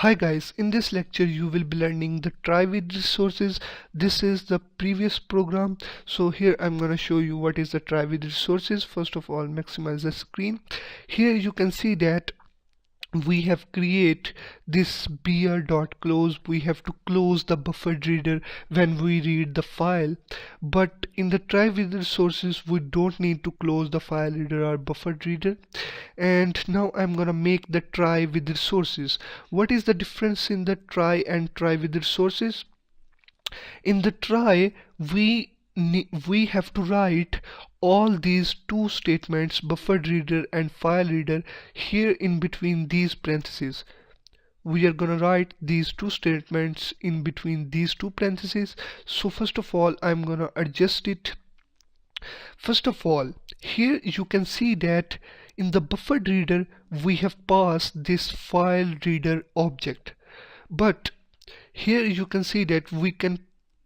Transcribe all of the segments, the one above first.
Hi guys, in this lecture you will be learning the try with resources. This is the previous program. So here I'm gonna show you what is the try with resources. First of all, maximize the screen. Here you can see that we have create this beer.close. We have to close the buffered reader when we read the file, but in the try with resources we don't need to close the file reader or buffered reader. And now I'm gonna make the try with resources. What is the difference in the try and try with resources? In the try we have to write all these two statements, buffered reader and file reader, here in between these parentheses. We are gonna write these two statements in between these two parentheses. So first of all I'm gonna adjust it. First of all, here you can see that in the buffered reader we have passed this file reader object, but here you can see that we can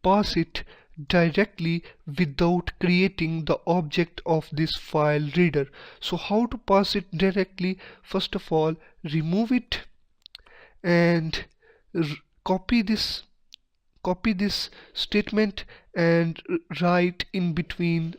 pass it directly without creating the object of this file reader. So how to pass it directly? First of all, remove it and copy this statement and write in between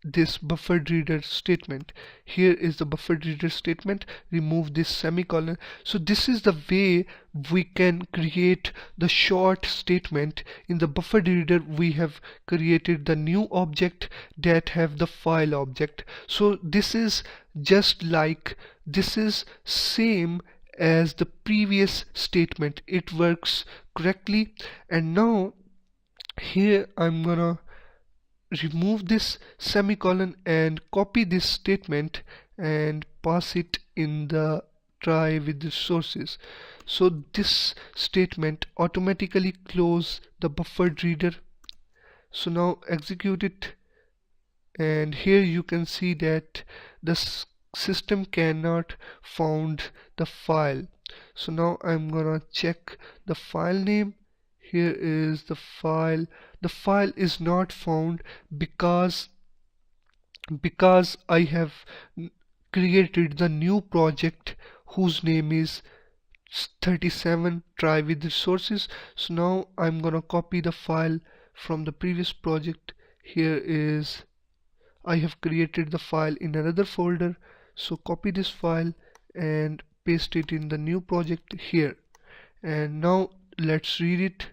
this buffered reader statement. Here is the buffered reader statement. Remove this semicolon. So this is the way we can create the short statement. In the buffered reader we have created the new object that have the file object. So this is just like, this is same as the previous statement. It works correctly. And now here I'm gonna remove this semicolon and copy this statement and pass it in the try with resources. So this statement automatically close the buffered reader. So now execute it, and here you can see that the system cannot found the file. So now I'm gonna check the file name. Here is the file. The file is not found because I have created the new project whose name is 37 try with resources. So now I'm gonna copy the file from the previous project. Here is, I have created the file in another folder. So copy this file and paste it in the new project here. And now let's read it.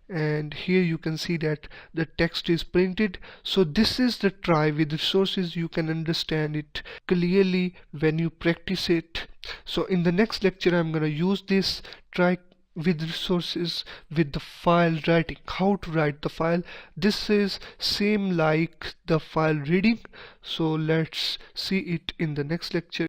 And here you can see that the text is printed. So this is the try with resources. You can understand it clearly when you practice it. So in the next lecture I'm gonna use this try with resources with the file writing. How to write the file. This is same like the file reading. So let's see it in the next lecture.